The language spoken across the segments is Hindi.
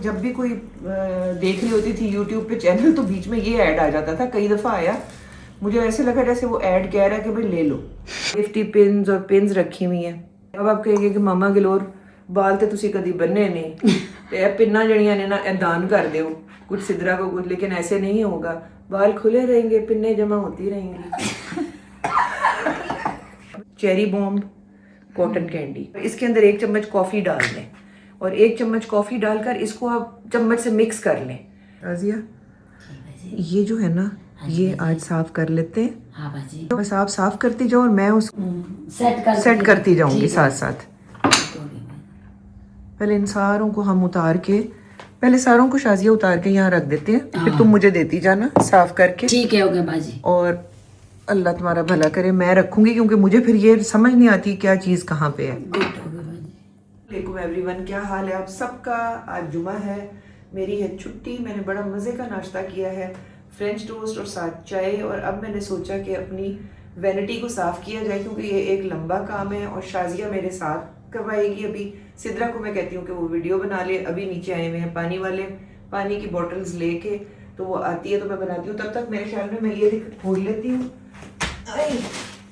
जब भी कोई देख रही होती थी यूट्यूब पे चैनल तो बीच में ये ऐड आ जाता था, कई दफ़ा आया। मुझे ऐसे लगा जैसे वो ऐड कह रहा है कि भाई ले लो। सेफ्टी पिन्स और पिन्स रखी हुई हैं। अब आप कहेंगे कि मामा गलोर बाल तो तुसी कभी बन्ने नहीं तो यह पिन्ना जड़ियां ने ना दान कर दो कुछ सिदरा को कुछ, लेकिन ऐसे नहीं होगा। बाल खुले रहेंगे, पिन्ने जमा होती रहेंगी। चेरी बॉम्ब कॉटन कैंडी, इसके अंदर 1 चम्मच कॉफ़ी डाल लें और 1 चम्मच कॉफ़ी डालकर इसको आप चम्मच से मिक्स कर लें। राजिया ये जो है ना ये आज साफ कर लेते हैं। हाँ बाजी, बस आप साफ करती जाओ और मैं उसको सेट करती जाऊंगी साथ साथ। पहले इन सारों को हम उतार के, पहले सारों को शाजिया उतार के यहाँ रख देते हैं, फिर तुम मुझे देती जाना साफ करके। ठीक है, हो गया बाजी। और अल्लाह तुम्हारा भला करे, मैं रखूंगी क्योंकि मुझे फिर ये समझ नहीं आती क्या चीज़ कहाँ पे है। वालेकुम एवरीवन, क्या हाल है आप सबका। आज जुमा है, मेरी है छुट्टी। मैंने बड़ा मज़े का नाश्ता किया है, फ्रेंच टोस्ट और साथ चाय। और अब मैंने सोचा कि अपनी वैनिटी को साफ़ किया जाए क्योंकि ये एक लंबा काम है और शाजिया मेरे साथ करवाएगी। अभी सिद्रा को मैं कहती हूँ कि वो वीडियो बना ले। अभी नीचे आए हुए हैं पानी वाले, पानी की बॉटल्स लेके, तो वो आती है तो मैं बनाती हूँ। तब तक मेरे ख्याल में मैं ये खोल लेती हूँ।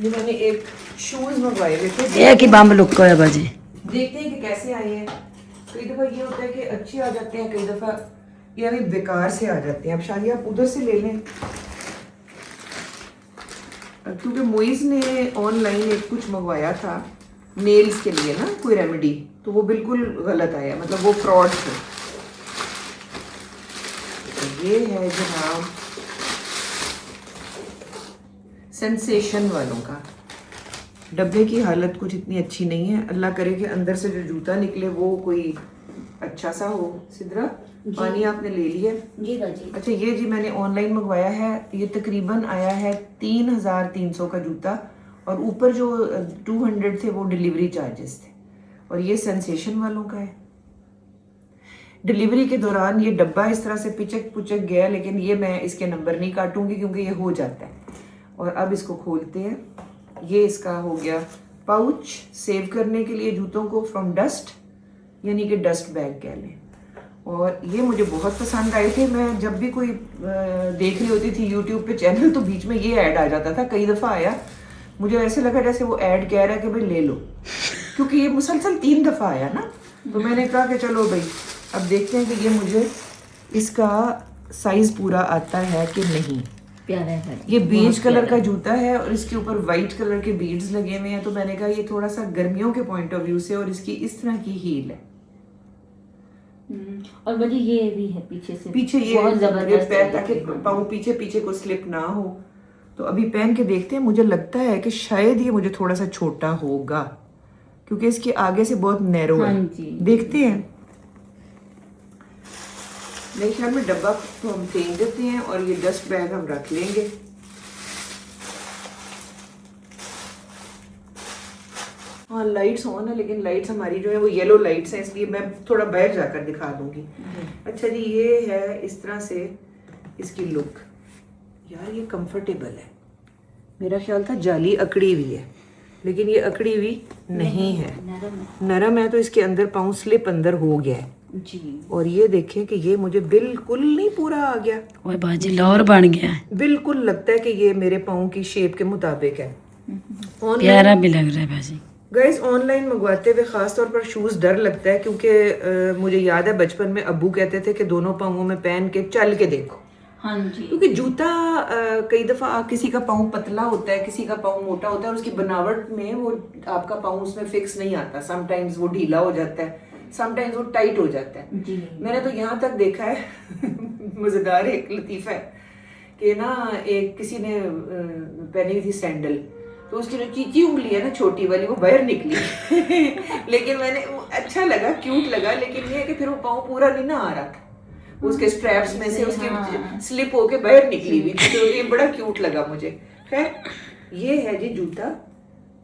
ये मैंने एक शूज़ मंगवाए हुए थे, एक ही बम लुक है बाजी। देखते हैं कि कैसे आए हैं। कई दफ़ा ये होता है कि अच्छे आ जाते हैं, कई दफ़ा ये अभी बेकार से आ जाते हैं। अब शादिया आप उधर से ले लें क्योंकि मोइज़ ने ऑनलाइन एक कुछ मंगवाया था नेल्स के लिए ना, कोई रेमेडी, तो वो बिल्कुल गलत आया, मतलब वो फ्रॉड थे। तो ये है जनाब सेंसेशन वालों का। डब्बे की हालत कुछ इतनी अच्छी नहीं है। अल्लाह करे कि अंदर से जो जूता निकले वो कोई अच्छा सा हो। सिद्रा पानी आपने ले लिया? जी बाजी। अच्छा ये जी मैंने ऑनलाइन मंगवाया है, ये तकरीबन आया है 3300 का जूता और ऊपर जो 200 थे वो डिलीवरी चार्जेस थे। और ये सेंसेशन वालों का है। डिलीवरी के दौरान ये डब्बा इस तरह से पिचक पुचक गया, लेकिन ये मैं इसके नंबर नहीं काटूंगी क्योंकि ये हो जाता है। और अब इसको खोलते हैं। ये इसका हो गया पाउच सेव करने के लिए जूतों को फ्रॉम डस्ट, यानी कि डस्ट बैग कह लें। और ये मुझे बहुत पसंद आए थे। मैं जब भी कोई देख रही होती थी यूट्यूब पे चैनल तो बीच में ये ऐड आ जाता था, कई दफ़ा आया। मुझे ऐसे लगा जैसे वो ऐड कह रहा है कि भाई ले लो, क्योंकि ये मुसलसल 3 दफ़ा आया ना। तो मैंने कहा कि चलो भाई अब देखते हैं कि ये मुझे इसका साइज़ पूरा आता है कि नहीं। प्यारा है ये बेज कलर का जूता है और इसके ऊपर वाइट कलर के बीड्स लगे हुए हैं। तो मैंने कहा ये थोड़ा सा गर्मियों के पॉइंट ऑफ व्यू से, और इसकी इस तरह की हील है। और बड़ी ये भी है पीछे से, पीछे ये बहुत जबरदस्त पैर है। ताकि पाँव पीछे पीछे को स्लिप ना हो। तो अभी पहन के देखते हैं। मुझे लगता है कि शायद ये मुझे थोड़ा सा छोटा होगा क्योंकि इसके आगे से बहुत नैरो है। हाँ जी। देखते हैं। मेरे ख्याल में डब्बा तो हम फेंक देते हैं और ये डस्ट बैग हम रख लेंगे। हाँ लाइट्स ऑन है, लेकिन लाइट्स हमारी जो है वो येलो लाइट्स हैं, इसलिए मैं थोड़ा बाहर जाकर दिखा दूंगी। अच्छा जी ये है इस तरह से इसकी लुक। यार ये कंफर्टेबल है। मेरा ख्याल था जाली अकड़ी हुई है, लेकिन ये अकड़ी हुई नहीं है, नरम है। तो इसके अंदर पाँव स्लिप अंदर हो गया है जी। और ये देखें कि ये मुझे बिल्कुल नहीं पूरा आ गया। ओए बाजी लाहौर बन गया है। बिल्कुल लगता है कि ये मेरे पाँव की शेप के मुताबिक है। प्यारा भी लग रहा है बाजी। गाइस ऑनलाइन मंगवाते हुए ख़ास तौर पर शूज़ डर लगता है क्योंकि मुझे याद है बचपन में अब्बू कहते थे कि दोनों पाँवों में पहन के चल के देखो। हाँ जी। क्योंकि जूता कई दफ़ा किसी का पाँव पतला होता है, किसी का पाँव मोटा होता है और उसकी बनावट में वो आपका पाँव उसमें फिक्स नहीं आता। समटाइम्स वो ढीला हो जाता है, समटाइम्स वो टाइट हो जाता है जी। मैंने तो यहाँ तक देखा है मज़ेदार एक लतीफ़ा है कि ना एक किसी ने पहनी थी सैंडल, तो उसकी जो चीची उंगली है ना छोटी वाली वो बाहर निकली लेकिन मैंने अच्छा लगा, क्यूट लगा, लेकिन ये है कि फिर वो पाँव पूरा नहीं ना आ रहा था, उसके स्ट्रैप्स में से उसकी स्लिप होके बाहर निकली हुई थी। तो ये बड़ा क्यूट लगा मुझे। खैर ये है जी जूता,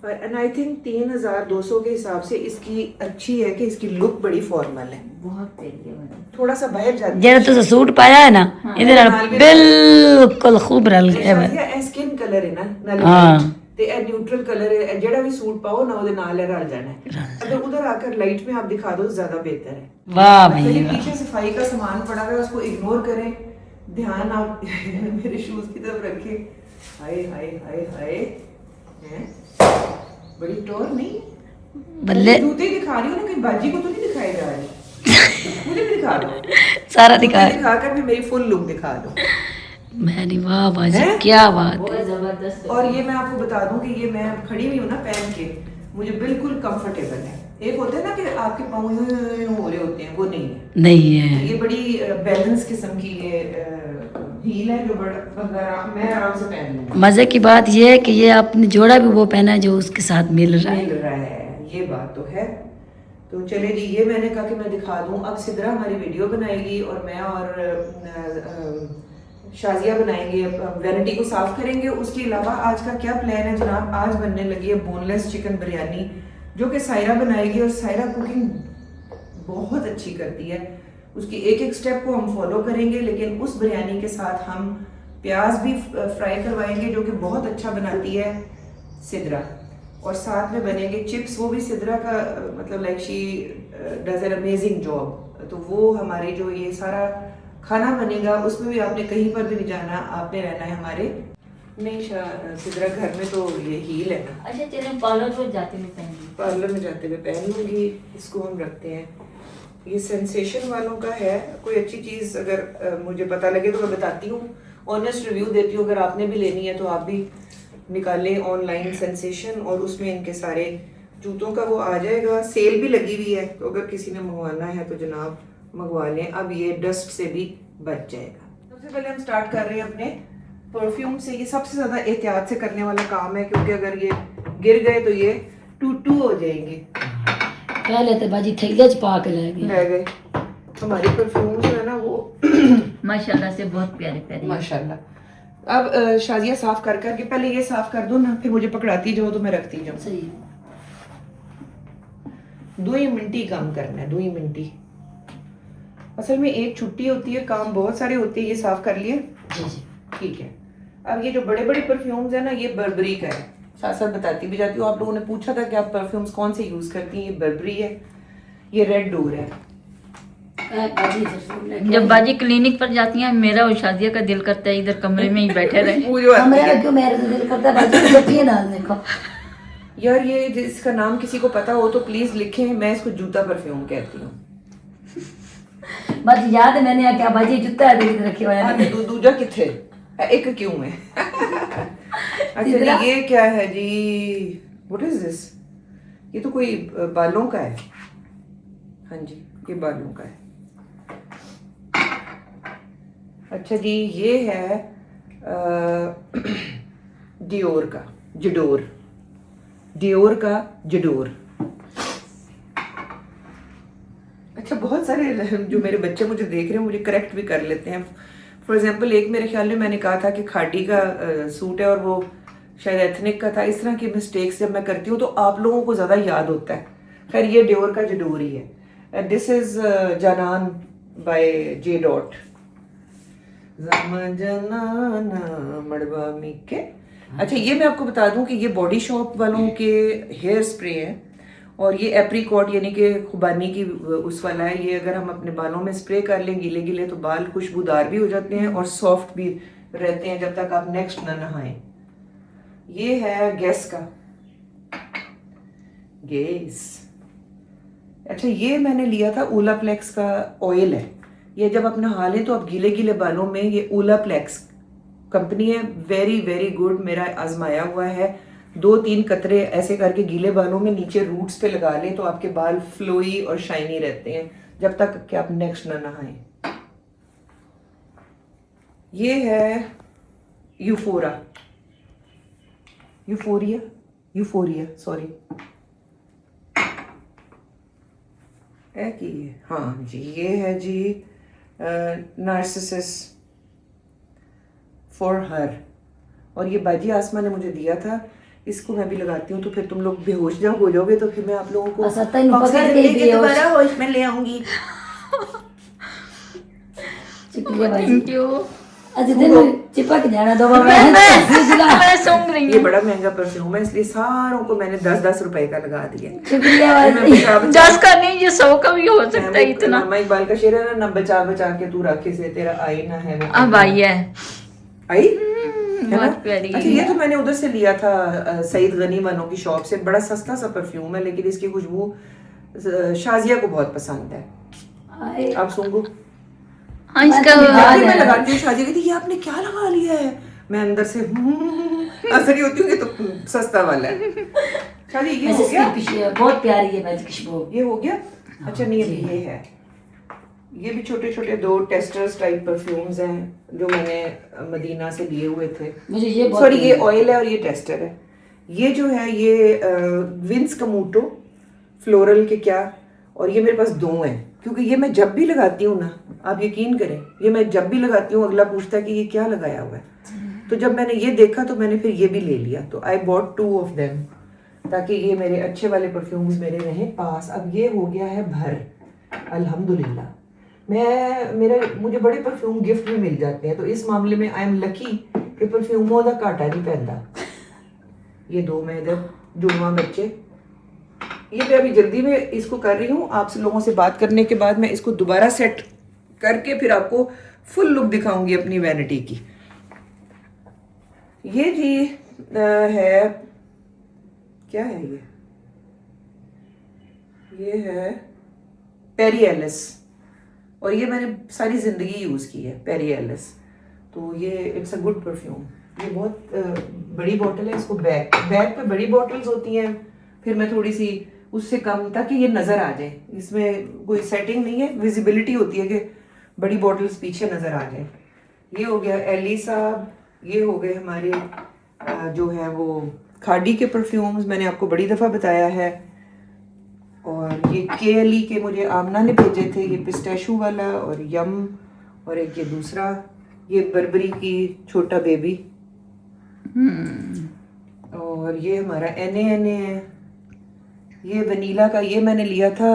एंड आई थिंक 3200 के हिसाब से इसकी अच्छी है कि इसकी लुक बड़ी फॉर्मल है, बहुत प्यारी है। थोड़ा सा बाहर जाती जेड़ा तुझे सूट पाया है ना इधर बिल्कुल खूब रल गया है। है स्किन कलर है ना, हाँ ਤੇ ਇਹ न्यूट्रल कलर है जेड़ा भी सूट पाओ ना ਉਹਦੇ ਨਾਲ रल जाना है। अगर उधर आकर लाइट में आप दिखा दो ज्यादा बेहतर है। वाह मेरे भाई वाह। पीछे सफाई का सामान पड़ा हुआ है उसको इग्नोर करें, ध्यान आप मेरे शूज की तरफ रखें। हाय हाय हाय हाय हैं? बड़ी टोर नहीं बल्ले जूते ही दिखा रही हूँ ना, कहीं बाजी को तो नहीं दिखाए जा रहे। मुझे भी दिखा दो, सारा दिखा दिखाकर भी मेरी फुल लुक दिखा दो। मैंने वाह बाजी हैं? क्या बात है। बहुत जबरदस्त। और ये मैं आपको बता दूं कि ये मैं खड़ी हुई हूँ ना पहन के, मुझे बिल्कुल कंफर्टेबल है। एक होता है ना कि आपके पाँव यूं हो रहे होते हैं, वो नहीं है। नहीं है ये बड़ी बैलेंस किस्म की ये हील है जो मैं आराम से पहन लूंगी। मजे की बात ये है कि ये आपने जोड़ा भी वो पहना है जो उसके साथ मिल रहा है। मिल रहा है, ये बात तो है। तो चले जी, ये मैंने कहा कि मैं दिखा दूं। अब सिद्रा हमारी वीडियो बनाएगी और मैं और शाजिया बनाएंगे, वैनिटी को साफ करेंगे। उसके अलावा आज का क्या प्लान है जनाब, आज बनने लगी है बोनलेस चिकन बिरयानी जो कि सायरा बनाएगी। और सायरा कुकिंग बहुत अच्छी करती है, उसकी एक एक स्टेप को हम फॉलो करेंगे। लेकिन उस बिरयानी के साथ हम प्याज भी फ्राई करवाएंगे जो कि बहुत अच्छा बनाती है सिद्रा। और साथ में बनेंगे चिप्स, वो भी सिद्रा का मतलब like she does an amazing job. तो वो हमारे जो ये सारा खाना बनेगा उसमें भी आपने कहीं पर भी नहीं जाना, आपने रहना है हमारे। नहीं सिद्रा घर में तो ये हील है ना, अच्छा चलो पार्लर पर जाते हुए पहनेंगे। पार्लर में जाते हुए पहन लूंगी। इसको हम रखते हैं, ये सेंसेशन वालों का है। कोई अच्छी चीज़ अगर मुझे पता लगे तो मैं बताती हूँ, ऑनेस्ट रिव्यू देती हूँ। अगर आपने भी लेनी है तो आप भी निकालें ऑनलाइन सेंसेशन, और उसमें इनके सारे जूतों का वो आ जाएगा। सेल भी लगी हुई है, तो अगर किसी ने मंगवाना है तो जनाब मंगवा लें। अब ये डस्ट से भी बच जाएगा। सबसे पहले हम स्टार्ट कर रहे हैं अपने परफ्यूम से। ये सबसे ज़्यादा एहतियात से करने वाला काम है, क्योंकि अगर ये गिर गए तो ये टू हो जाएंगे। पहले तो बाजी थैले च पा के ले गए हमारी परफ्यूम जो है ना वो माशाल्लाह से बहुत प्यारे प्यारे। माशाल्लाह। अब शाजिया साफ कर करके, पहले ये साफ कर दो ना, फिर मुझे पकड़ाती जाओ तो मैं रखती जाऊँ। सही 2 ही मिनट ही काम करना है, 2 ही मिनट ही। असल में एक छुट्टी होती है, काम बहुत सारे होते हैं। ये साफ कर लिए, जी जी ठीक है। अब ये जो बड़े बड़े परफ्यूम्स है ना, ये बर्बरी का है। साथ साथ बताती भी जाती हूँ। आप लोगों ने पूछा था कि आप परफ्यूम्स कौन से यूज करती हैं। ये बर्बरी है, ये रेड डोर है। जब बाजी क्लिनिक पर जाती हैं मेरा और शादिया का दिल करता है इधर कमरे में ही बैठे रहे। वो जो आती है। क्यों मेरा तो दिल करता है बाजी बैठिए ना देखो। यार ये जिसका नाम किसी को पता हो तो प्लीज लिखें, मैं इसको जूता परफ्यूम कहती हूँ। बाजी याद है मैंने क्या बाजी जूता है दिल रखे हुआ है। दूजा किथे एक क्यों है। अच्छा जी, ये क्या है जी, व्हाट इज दिस? ये तो कोई बालों का है। हाँ जी, ये बालों का है। अच्छा जी, ये है डियोर का जडोर, डियोर का जडोर। अच्छा, बहुत सारे जो मेरे बच्चे मुझे देख रहे हैं मुझे करेक्ट भी कर लेते हैं। फॉर एग्जांपल एक मेरे ख्याल में मैंने कहा था कि खाटी का सूट है और वो शायद एथनिक का था। इस तरह की मिस्टेक्स जब मैं करती हूँ तो आप लोगों को ज़्यादा याद होता है। खैर ये डियोर का जडोर ही है। दिस इज जानान बाय जे डॉट। मड़वा मिके। अच्छा, ये मैं आपको बता दूं कि ये बॉडी शॉप वालों के हेयर स्प्रे है, और ये एप्रीकॉट यानी कि खुबानी की उस वाला है। ये अगर हम अपने बालों में स्प्रे कर लें गीले गीले तो बाल खुशबूदार भी हो जाते हैं और सॉफ्ट भी रहते हैं जब तक आप नेक्स्ट ना नहाएं। ये है गैस का, गैस। अच्छा, ये मैंने लिया था ओलाप्लेक्स का ऑयल है। ये जब आप नहा लें तो आप गीले गीले बालों में, ये ओलाप्लेक्स कंपनी है, वेरी वेरी गुड। मेरा आजमाया हुआ है। 2-3 कतरे ऐसे करके गीले बालों में नीचे रूट्स पे लगा लें तो आपके बाल फ्लोई और शाइनी रहते हैं जब तक कि आप नेक्स्ट ना नहाएं। ये है यूफोरिया सॉरी की है। हाँ जी, ये है जी नार्सिसिस फॉर हर, और ये बाजी आसमा ने मुझे दिया था। इसको मैं भी लगाती हूँ तो फिर तुम लोग बेहोश जब हो जाओगे तो फिर मैं आप लोगों को ऑक्सीजन लेके दोबारा होश में ले आऊंगी। Thank you. अजी दिल चिपक जाना दो बार मैं सूंघ रही ये हूँ। बड़ा महंगा परफ्यूम है, इसलिए सारों को मैंने 10-10 रुपए का लगा दिया। शुक्रिया मैं बाजी। बचा-बचा- 10 का नहीं, ये 100 का भी हो सकता है इतना। अल्लामा इकबाल का शेर है ना, बचा बचा के तू राखे से तेरा आईना है वो अब आई है। आई है ना? बहुत प्यारी। अच्छा, ये तो मैंने उधर से लिया था, सईद गनी वालों की शॉप से। बड़ा सस्ता सा परफ्यूम है, लेकिन इसकी खुशबू शाजिया को बहुत पसंद है। हाय। आप सूंघो। हाँ, इसका बाकी मैं लगाती हूँ, शाजिया कहती है ये आपने क्या लगा लिया है। मैं अंदर से असरी होती हूँ, ये तो सस्ता वाला है। शाजिया ये हो गया, बहुत प्यारी है मैजिक खुशबू। ये हो गया। अच्छा नहीं, अभी ये है, ये भी छोटे छोटे 2 टेस्टर्स टाइप परफ्यूम्स हैं जो मैंने मदीना से लिए हुए थे। मुझे ये बहुत सॉरी, ये ऑयल है और ये टेस्टर है। ये जो है ये विंस कमूटो फ्लोरल के क्या, और ये मेरे पास 2 हैं, क्योंकि ये मैं जब भी लगाती हूँ ना, आप यकीन करें, ये मैं जब भी लगाती हूँ अगला पूछता है कि ये क्या लगाया हुआ है। तो जब मैंने ये देखा तो मैंने फिर ये भी ले लिया। तो आई बॉट 2 ऑफ देम, ताकि ये मेरे अच्छे वाले परफ्यूम्स मेरे रहें पास। अब ये हो गया है भर, अल्हम्दुलिल्लाह। मुझे बड़े परफ्यूम गिफ्ट में मिल जाते हैं, तो इस मामले में आई एम लकी कि परफ्यूमों का घाटा नहीं पैंदा। ये 2 मैं इधर जुड़वा बच्चे, ये मैं अभी जल्दी में इसको कर रही हूँ। आप लोगों से बात करने के बाद मैं इसको दोबारा सेट करके फिर आपको फुल लुक दिखाऊंगी अपनी वैनिटी की। ये जी है, क्या है ये है पेरी एलिस, और ये मैंने सारी जिंदगी यूज की है पेरी एलिस। तो ये इट्स अ गुड परफ्यूम। ये बहुत बड़ी बोतल है, इसको बैग पे बड़ी बोतल्स होती हैं, फिर मैं थोड़ी सी उससे कम, ताकि ये नजर आ जाए। इसमें कोई सेटिंग नहीं है, विजिबिलिटी होती है कि बड़ी बोतल्स पीछे नजर आ जाए। ये हो गया एली साहब। ये हो गए हमारे जो है वो खाड़ी के परफ्यूम्स, मैंने आपको बड़ी दफ़ा बताया है। और ये केएलई के मुझे आमना ने भेजे थे, ये पिस्टैशू वाला और यम, और एक ये दूसरा, ये बर्बरी की छोटा बेबी, और ये हमारा एनए है। ये वनीला का, ये मैंने लिया था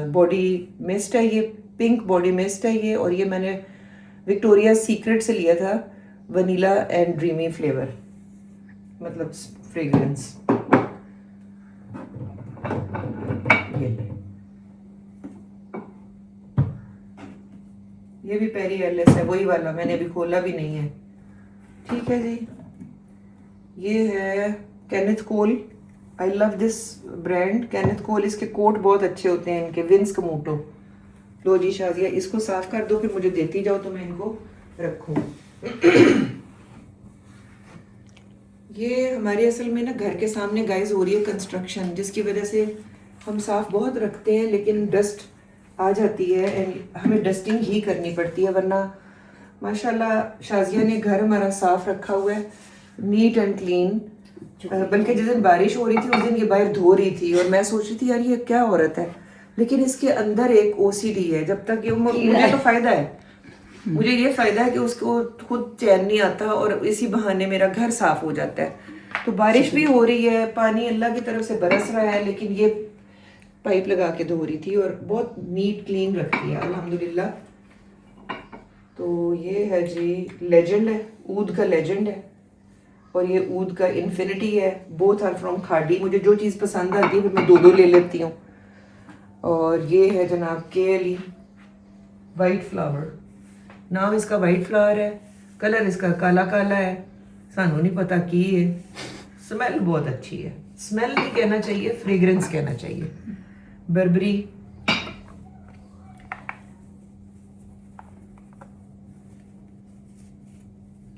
बॉडी मिस्ट है, ये पिंक बॉडी मिस्ट है ये, और ये मैंने विक्टोरिया सीक्रेट से लिया था वनीला एंड ड्रीमी फ्लेवर, मतलब फ्रेग्रेंस। ये भी पेरी एलिस है, वही वाला, मैंने अभी खोला भी नहीं है। ठीक है जी। ये है Kenneth Cole, I love this brand Kenneth Cole. इसके कोट बहुत अच्छे होते हैं इनके, विंस कमूटो। लो जी शाजिया, इसको साफ कर दो, फिर मुझे देती जाओ तो मैं इनको रखूं। ये हमारे असल में ना घर के सामने गाइस हो रही है कंस्ट्रक्शन, जिसकी वजह से हम साफ बहुत रखते हैं, लेकिन डस्ट आ जाती है एंड हमें डस्टिंग ही करनी पड़ती है। वरना माशाल्लाह शाजिया ने घर हमारा साफ रखा हुआ है, नीट एंड क्लीन। बल्कि जिस दिन बारिश हो रही थी उस दिन ये बाहर धो रही थी, और मैं सोच रही थी यार ये क्या औरत है, लेकिन इसके अंदर एक ओसीडी है। जब तक ये मुझे तो फायदा है, मुझे ये फायदा है कि उसको खुद चैन नहीं आता, और इसी बहाने मेरा घर साफ हो जाता है। तो बारिश भी हो रही है, पानी अल्लाह की तरफ से बरस रहा है, लेकिन ये पाइप लगा के धो रही थी और बहुत नीट क्लीन रखती है अल्हम्दुलिल्लाह। तो ये है जी लेजेंड है, ऊद का लेजेंड है, और ये ऊद का इन्फिनिटी है। बोथ आर फ्रॉम खाड़ी। मुझे जो चीज़ पसंद आती है फिर मैं 2-2 ले लेती हूँ। और ये है जनाब केएलई वाइट फ्लावर, नाम इसका वाइट फ्लावर है, कलर इसका काला काला है, सानू नहीं पता की है। स्मेल बहुत अच्छी है, स्मेल नहीं कहना चाहिए, फ्रेग्रेंस कहना चाहिए। बर्बरी,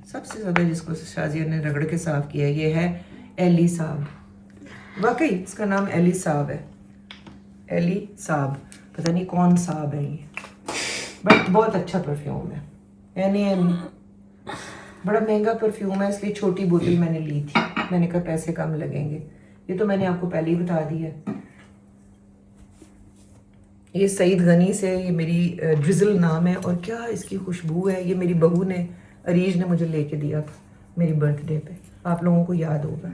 सबसे ज्यादा जिसको शाजिया ने रगड़ के साफ किया ये है एली साहब। वाकई इसका नाम एली साहब है, एली साहब, पता नहीं कौन साहब है ये, बट बहुत अच्छा परफ्यूम है। एनी बड़ा महंगा परफ्यूम है, इसलिए छोटी बोतल मैंने ली थी, मैंने कहा पैसे कम लगेंगे। ये तो मैंने आपको पहले ही बता दिया। ये सईद गनी से, ये मेरी ड्रिजल नाम है, और क्या इसकी खुशबू है। ये मेरी बहू ने, अरीज ने मुझे लेके दिया था मेरी बर्थडे पे, आप लोगों को याद होगा।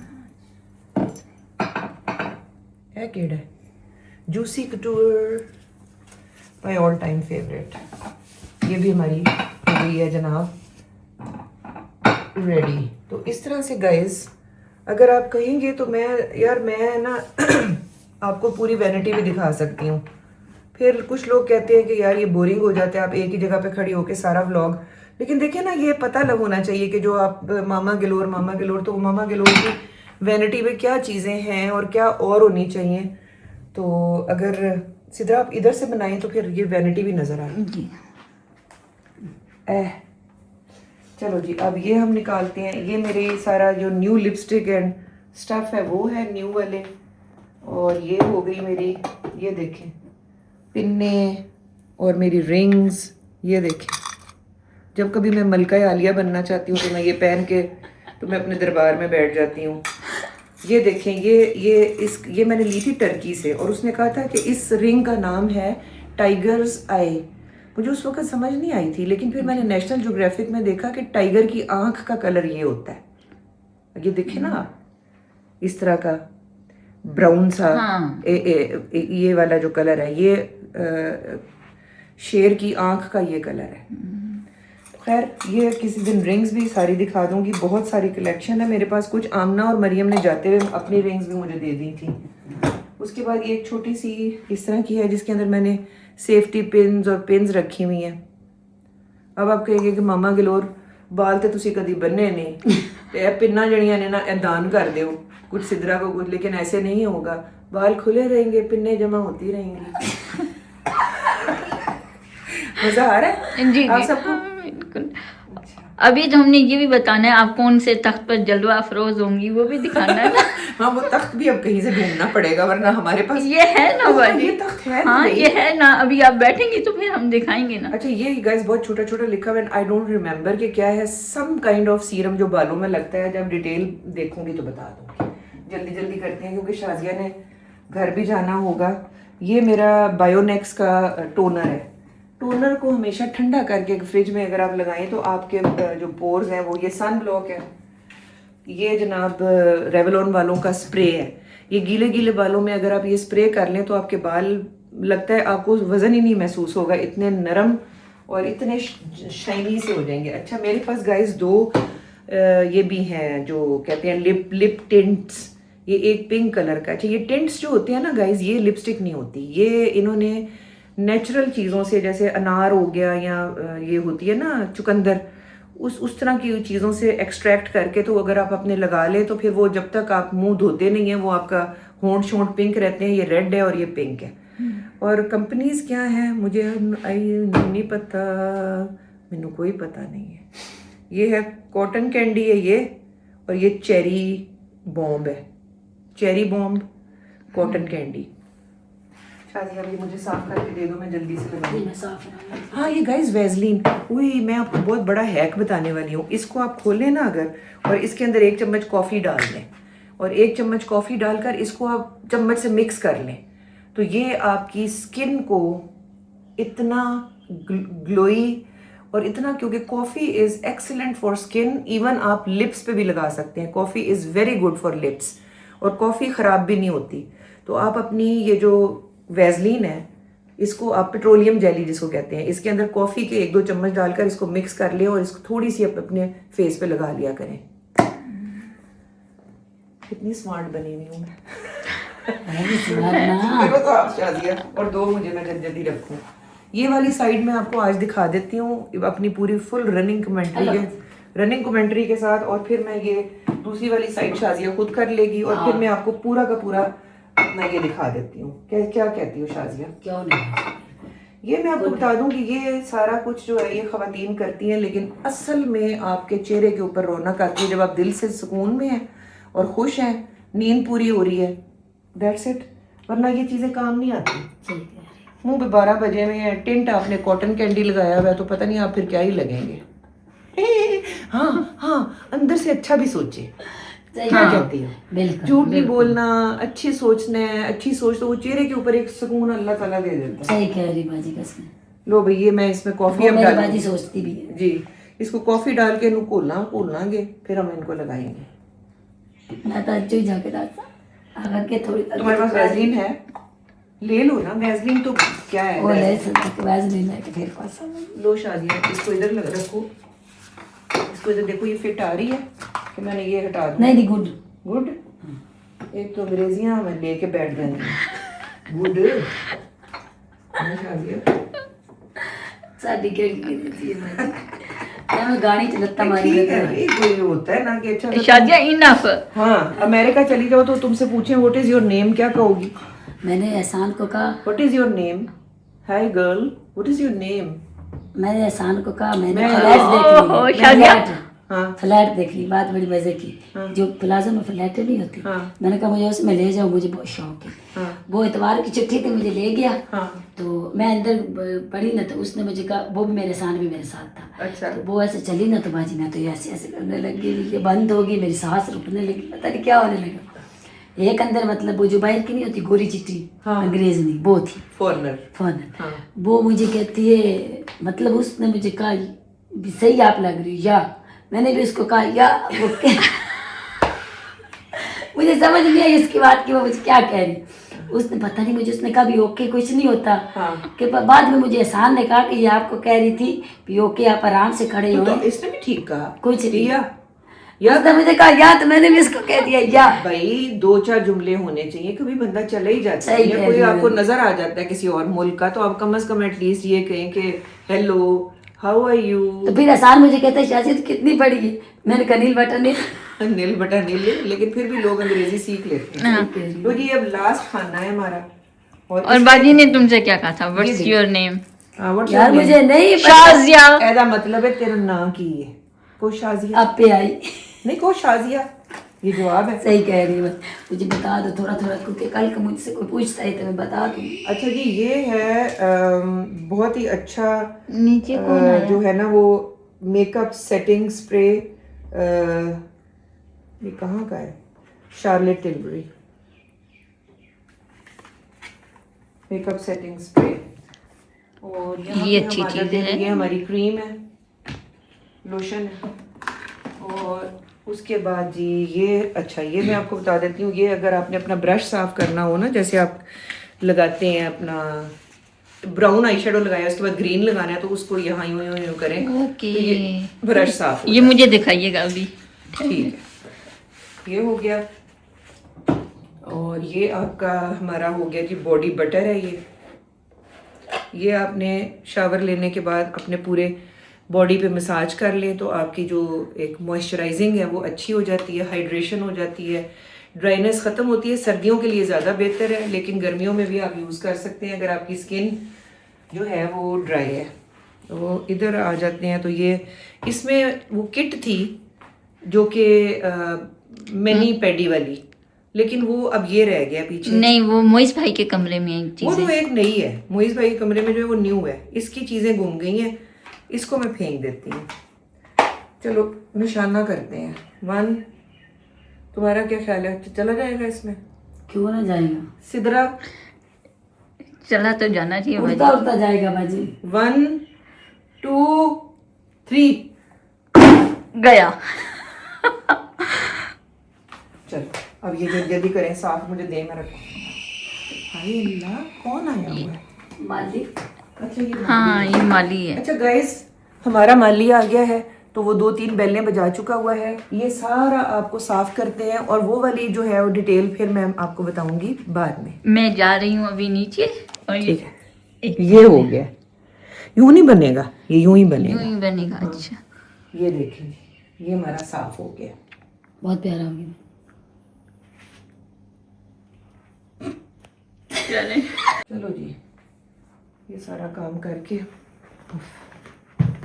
है केड़ा है जूसी कटूर, माय ऑल टाइम फेवरेट। ये भी हमारी गई है जनाब रेडी। तो इस तरह से गाइस अगर आप कहेंगे तो मैं ना आपको पूरी वैनिटी भी दिखा सकती हूँ। फिर कुछ लोग कहते हैं कि यार ये बोरिंग हो जाता है, आप एक ही जगह पे खड़ी होके सारा व्लॉग। लेकिन देखिए ना, ये पता लग होना चाहिए कि जो आप मामा गिलोर तो मामा गिलोर की वैनिटी में क्या चीज़ें हैं और क्या और होनी चाहिए। तो अगर सिद्रा आप इधर से बनाएं तो फिर ये वैनिटी भी नज़र आए जी। चलो जी, अब ये हम निकालते हैं। ये मेरे सारा जो न्यू लिपस्टिक एंड स्टफ है वो है न्यू वाले। और ये हो गई मेरी, ये देखें पिन्ने और मेरी रिंग्स। ये देखें, जब कभी मैं मलका आलिया बनना चाहती हूँ तो मैं ये पहन के तो मैं अपने दरबार में बैठ जाती हूँ। ये देखें, ये मैंने ली थी टर्की से और उसने कहा था कि इस रिंग का नाम है टाइगर्स आई। मुझे उस वक्त समझ नहीं आई थी, लेकिन फिर मैंने नेशनल ज्योग्राफिक में देखा कि टाइगर की आंख का कलर ये होता है। ये देखे ना आप, इस तरह का ब्राउन सा हाँ। ये वाला जो कलर है ये शेर की आंख का ये कलर है। खैर, ये किसी दिन रिंग्स भी सारी दिखा दूंगी, बहुत सारी कलेक्शन है मेरे पास। कुछ आमना और मरियम ने जाते हुए अपनी रिंग्स भी मुझे दे दी थी। उसके बाद ये एक छोटी सी इस तरह की है जिसके अंदर मैंने सेफ्टी पिन्स और पिन्स रखी हुई हैं। अब आप कहेंगे कि मामा गिलोर बाल तो तुसी कभी बन्ने नहीं तो पिन्ना जड़ियां ने ना दान कर दो कुछ सिदरा को कुछ, लेकिन ऐसे नहीं होगा। बाल खुले रहेंगे, पिन्ने जमा होती रहेंगी। मजा आ रहा है जी आप जी, सबको? हाँ, बिल्कुल। अभी जो हमने ये भी बताना है आप कौन से तख्त पर जलवा अफरोज होंगी, वो भी दिखाना है ना। हाँ, वो तख्त भी अब कहीं से ढूंढना पड़ेगा, वरना हमारे पास ये है ना बाजी, ये तख्त है हाँ नहीं। ये है ना। अभी आप बैठेंगी तो फिर हम दिखाएंगे ना। अच्छा, ये गाइस बहुत छोटा छोटा लिखा हुआ है, आई डोंट रिमेम्बर कि क्या है। सम काइंड ऑफ सीरम जो बालों में लगता है। जब डिटेल देखूंगी तो बता दूंगी। जल्दी जल्दी करते हैं क्योंकि शाजिया ने घर भी जाना होगा। ये मेरा बायोनेक्स का टोनर है। टोनर को हमेशा ठंडा करके फ्रिज में अगर आप लगाएं तो आपके जो पोर्स हैं वो, ये सन ब्लॉक है। ये जनाब रेवलॉन वालों का स्प्रे है। ये गीले गीले बालों में अगर आप ये स्प्रे कर लें तो आपके बाल, लगता है आपको वजन ही नहीं महसूस होगा, इतने नरम और इतने शाइनी से हो जाएंगे। अच्छा, मेरे पास गाइस दो ये भी हैं जो कहते हैं लिप टिंट्स। ये एक पिंक कलर का। अच्छा, ये टिंट्स जो होते हैं ना गाइस, ये लिपस्टिक नहीं होती। ये इन्होंने नेचुरल चीज़ों से, जैसे अनार हो गया या ये होती है ना चुकंदर, उस तरह की चीज़ों से एक्सट्रैक्ट करके तो अगर आप अपने लगा ले तो फिर वो जब तक आप मुंह धोते नहीं है वो आपका होंठ शोंठ पिंक रहते हैं। ये रेड है और ये पिंक है। और कंपनीज क्या हैं मुझे नहीं पता, मैनू कोई पता नहीं है। ये है कॉटन कैंडी है ये, और ये चेरी बॉम्ब है। Cherry bomb cotton candy. शादी अभी मुझे साफ करके दे दो, मैं जल्दी से लगाऊं। हाँ, ये गाइस वैसलीन। उई, मैं आपको बहुत बड़ा हैक बताने वाली हूँ। इसको आप खोलें ना अगर, और इसके अंदर 1 चम्मच कॉफ़ी डाल दें और 1 चम्मच कॉफ़ी डालकर इसको आप चम्मच से मिक्स कर लें तो ये आपकी स्किन को इतना ग्लोई और इतना, क्योंकि coffee is excellent for skin. Even आप लिप्स पे भी लगा सकते हैं। Coffee is very good for lips और कॉफ़ी ख़राब भी नहीं होती। तो आप अपनी ये जो वैसलीन है, इसको आप पेट्रोलियम जेली जिसको कहते हैं, इसके अंदर कॉफ़ी के 1-2 चम्मच डालकर इसको मिक्स कर लें और इसको थोड़ी सी अपने फेस पे लगा लिया करें। कितनी स्मार्ट बनी हुई हूँ मैं। देखो तो आप शादिया, और 2 मुझे मैं जल्दी रखूँ। ये वाली साइड में आपको आज दिखा देती हूँ अपनी पूरी फुल रनिंग कमेंट्री के साथ, और फिर मैं ये दूसरी वाली साइड शाजिया खुद कर लेगी और फिर मैं आपको पूरा का पूरा अपना ये दिखा देती हूँ। क्या कहती हूँ शाजिया? क्यों नहीं, ये मैं आपको बता दूं कि ये सारा कुछ जो है ये खवातीन करती हैं, लेकिन असल में आपके चेहरे के ऊपर रौनक आती है जब आप दिल से सुकून में हैं और खुश हैं, नींद पूरी हो रही है। That's it. वरना ये चीज़ें काम नहीं आती। मुंह पे 12 बजे में टिंट आपने कॉटन कैंडी लगाया हुआ है तो पता नहीं आप फिर क्या ही लगेंगे। हाँ, अंदर से अच्छा भी सोचे। क्या कहती हो? बिल्कुल, झूठ नहीं बोलना, अच्छी सोचना है। अच्छी सोच तो वो चेहरे के ऊपर एक सुकून अल्लाह ताला दे देता है। सही कह रही बाजी कसम। लो भाई, ये मैं इसमें कॉफी अब मेरी डाल बाजी सोचती भी है जी। इसको कॉफी डाल के इनको घोलांगे फिर हम इनको लगाएंगे। मैं तो अच्छी जाके डालता अगर के थोड़ी। तुम्हारे पास वैसलीन है? ले लो ना, वैसलीन तो क्या है। वो ले सकते के वैसलीन है कि फिर पास लो शाजिया, इसको इधर लग रखो, इसको इधर देखो, ये फिट आ रही है कि मैंने ये हटा दूं? नहीं नहीं गुड गुड। एक तो अंग्रेजियां मैं लेके बैठ जाऊंगी। गुड शाजिया, साडी केड़ी मैं गाड़ी चलता मारी ठीक है, ये कोई होता है ना कि अच्छा सा- शादिया इनफ। हाँ, अमेरिका चली जाओ तो तुमसे पूछें व्हाट इज योर नेम, क्या कहोगी? मैंने एहसान को कहा, what is your name? Hi girl, what is your name? मैंने एहसान को कहा मैंने मैं- फ्लैट देख ओह, ली, शादिया। हाँ फ्लैट देख ली, बात बड़ी मजे की। हाँ। जो प्लाजा में फ्लैटें नहीं होती, हाँ। मैंने कहा मुझे उसमें ले जाओ, मुझे बहुत शौक है। हाँ वो इतवार की छुट्टी थी, मुझे ले गया। हाँ। तो मैं अंदर पड़ी ना, तो उसने मुझे कहा, वो भी मेरे साथ भी मेरे साथ था। अच्छा। तो वो ऐसे चली ना, तो बाजी मैं तो ऐसे ऐसे करने लगी, ये बंद होगी, मेरी सांस रुकने लगी, पता नहीं क्या होने लगा। एक अंदर मतलब वो जो बाहर की नहीं होती गोरी चिट्टी, हाँ। अंग्रेज नहीं, वो थी फॉरनर। फोन। हाँ। वो मुझे कहती है, मतलब उसने मुझे कहा भी सही आप लग रही हो, या मैंने भी उसको कहा या वो मुझे समझ नहीं आई इसकी बात की वो मुझे क्या कह रही। उसने पता नहीं मुझे, उसने कहा भी ओके कुछ नहीं होता। हाँ। कि बाद में मुझे एहसान ने कहा कि ये आपको कह रही थी भी ओके आप आराम से खड़े हो। तो इसने भी ठीक कहा कुछ नहीं। या उसने मुझे कहा या, तो मैंने भी इसको कह दिया या। भाई 2-4 जुमले होने चाहिए, कभी बंदा चला ही जाता है सही या कह कोई रही हो। आपको नजर आ जाता है किसी और मुल्क का, तो आप कम से कम एटलीस्ट ये कहें कि हेलो हाउ आर यू। तो फिर एहसान मुझे कहता है शाजिद कितनी बड़ी है, मैंने कहा नील बटन नहीं। नील बटा नील, लेकिन फिर भी लोग अंग्रेजी सीख लेते हैं। तो जी अब लास्ट खाना है हमारा। और बाजी ने तुमसे क्या कहा था? What's your name? यार मुझे नहीं पता। शाजिया। ऐदा मतलब है तेरा नाम की है? को शाजिया आप पे आई। नहीं, को शाजिया, ये जवाब है। सही कह रही है, मुझे बता दो थोड़ा थोड़ा, क्योंकि कल को मुझसे कोई पूछता है तो मैं बता दूंगी। अच्छा जी, ये है बहुत ही अच्छा नीचे कौन आया? जो है ना वो मेकअप सेटिंग स्प्रे, ये कहाँ का है? Charlotte Tilbury makeup setting spray. और यहाँ ये पे अच्छी हमारा चीज़ें हैं। ये हमारी क्रीम है, लोशन है। और उसके बाद जी ये, अच्छा ये मैं आपको बता देती हूँ, ये अगर आपने अपना ब्रश साफ करना हो ना, जैसे आप लगाते हैं अपना ब्राउन आई शेडो लगाया, उसके बाद ग्रीन लगाना है, तो उसको यहाँ यूं यूं यूं करें, ओके। तो ये ब्रश साफ हो ये मुझे दिखाइएगा अभी। जाए। ठीक है, ये हो गया। और ये आपका हमारा हो गया जी बॉडी बटर है। ये आपने शावर लेने के बाद अपने पूरे बॉडी पे मसाज कर लें तो आपकी जो एक मॉइस्चराइजिंग है वो अच्छी हो जाती है, हाइड्रेशन हो जाती है, ड्राइनेस ख़त्म होती है। सर्दियों के लिए ज़्यादा बेहतर है, लेकिन गर्मियों में भी आप यूज़ कर सकते हैं अगर आपकी स्किन जो है वो ड्राई है। तो इधर आ जाते हैं, तो ये इसमें वो किट थी जो कि मिनी पेडी वाली, लेकिन वो अब ये रह गया पीछे। नहीं, वो मोइस भाई के कमरे में एक वो चीज तो एक नई है, मोइज भाई के कमरे में जो है वो न्यू है, इसकी चीज़ें गुम गई हैं, इसको मैं फेंक देती हूँ। चलो निशाना करते हैं। 1, तुम्हारा क्या ख्याल है, चला जाएगा इसमें? क्यों ना जाएगा, सिदरा चला तो जाना चाहिए उड़ता भाई। उड़ता जाएगा बाजी। 1 2 3 गया। चलो अब ये जल्दी जल्दी करें साफ, मुझे दे मैं रखूं। हाय अल्लाह, कौन आया हुआ है? मालिक। अच्छा ये हाँ, ये माली है। अच्छा गाइस, हमारा माली आ गया है, तो वो 2-3 बेलें बजा चुका हुआ है। ये सारा आपको साफ करते हैं, और वो वाली जो है वो डिटेल फिर मैं आपको बताऊंगी बाद में। मैं जा रही हूँ अभी नीचे, और ठीक है, ये हो गया। यूं नहीं बनेगा, ये यूं ही यूं बनेगा। ही बनेगा। अच्छा, ये देखें, ये हमारा साफ हो गया। बहुत प्यारा हो गया। चले। चलो जी, ये सारा काम करके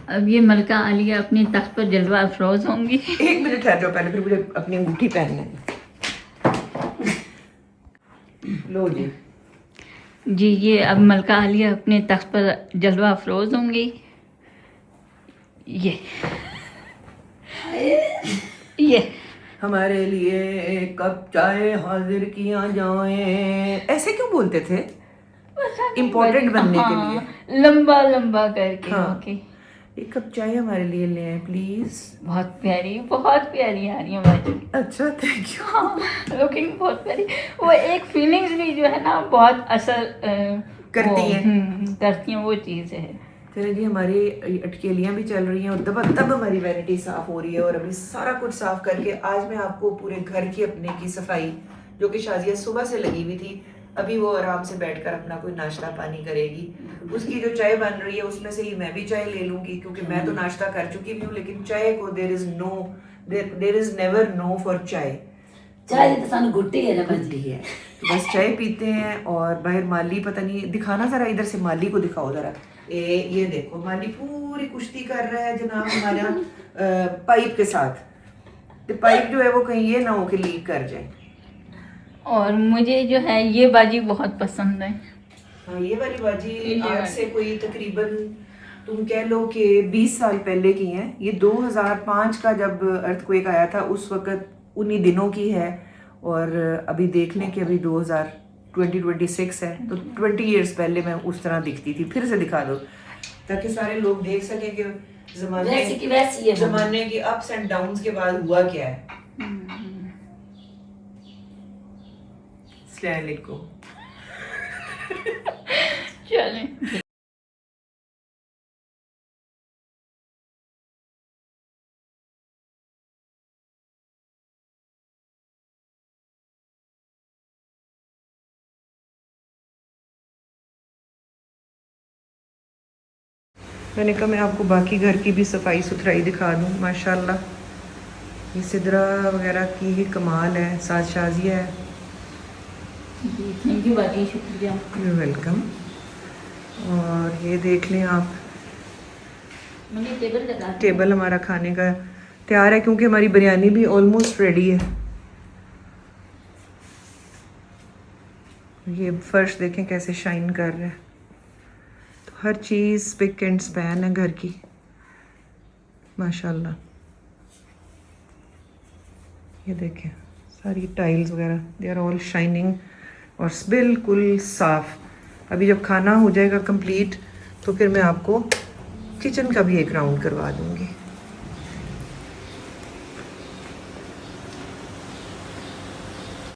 अब ये मलका आलिया अपने तख्त पर जलवा अफरोज होंगी। 1 मिनट ठहर जाओ पहले, फिर मुझे अपनी अंगूठी पहनना है। लो जी, जी, ये अब मलका आलिया अपने तख्त पर जलवा अफरोज होंगी। ये हमारे लिए कब चाय हाजिर किया जाए, ऐसे क्यों बोलते थे? इम्पोर्टेंट बनने के लिए। लंबा लंबा करके। हाँ। ओके। एक कप चाय हमारे लिए ले आए प्लीज। बहुत प्यारी आ रही है बाजी। अच्छा थैंक यू। लुकिंग बहुत प्यारी। वो एक फीलिंग्स भी जो है ना बहुत असर करती हैं। करती हैं, वो चीज़ है। चलिए जी, हमारी अटकेलियाँ भी चल रही हैं और तब हमारी वैनिटी साफ हो रही है। और अभी सारा कुछ साफ करके आज मैं आपको पूरे घर की अपने की सफाई, जो कि शाजिया सुबह से लगी हुई थी, अभी वो आराम से बैठकर अपना कोई नाश्ता पानी करेगी। उसकी जो चाय बन रही है उसमें से ही मैं भी चाय ले लूंगी, क्योंकि मैं तो नाश्ता कर चुकी भी हूँ, लेकिन चाय को there is never no for chai. चाय तो सानू गुट्टी है ना बनती है, तो बस चाय पीते हैं। और बाहर माली पता नहीं, दिखाना जरा इधर से, माली को दिखाओ जरा। ये देखो माली पूरी कुश्ती कर रहा है जनाब हमारा पाइप के साथ। तो पाइप जो है वो कहीं ये ना हो कि लीक कर जाए। और मुझे जो है ये बाजी बहुत पसंद है। हाँ, ये वाली बाजी ये आज वाली। से कोई तकरीबन तुम कह लो कि 20 साल पहले की हैं। ये 2005 का जब अर्थक्वेक आया था उस वक्त उन्हीं दिनों की है। और अभी देख लें कि अभी 2026 है, तो 20 इयर्स पहले मैं उस तरह दिखती थी। फिर से दिखा दो ताकि सारे लोग देख सकें कि वैसी की वैसी है। जमाने की अप्स एंड डाउन्स के बाद हुआ क्या है। अस्सलाम वालेकुम। चलें। मैंने कहा मैं आपको बाकी घर की भी सफाई सुथराई दिखा दूँ। माशाल्लाह ये सिदरा वगैरह की ही कमाल है। साथ शाजिया है। थैंक यू बाजी, शुक्रिया। You welcome. और ये देख लें आप, मम्मी टेबल लगा टेबल हमारा खाने का तैयार है, क्योंकि हमारी बिरयानी भी ऑलमोस्ट रेडी है। ये फर्श देखें कैसे शाइन कर रहा है। तो हर चीज़ स्पिक एंड स्पैन है घर की माशाल्लाह। ये देखें सारी टाइल्स वगैरह दे आर ऑल शाइनिंग और बिल्कुल साफ। अभी जब खाना हो जाएगा कंप्लीट तो फिर मैं आपको किचन का भी एक राउंड करवा दूंगी।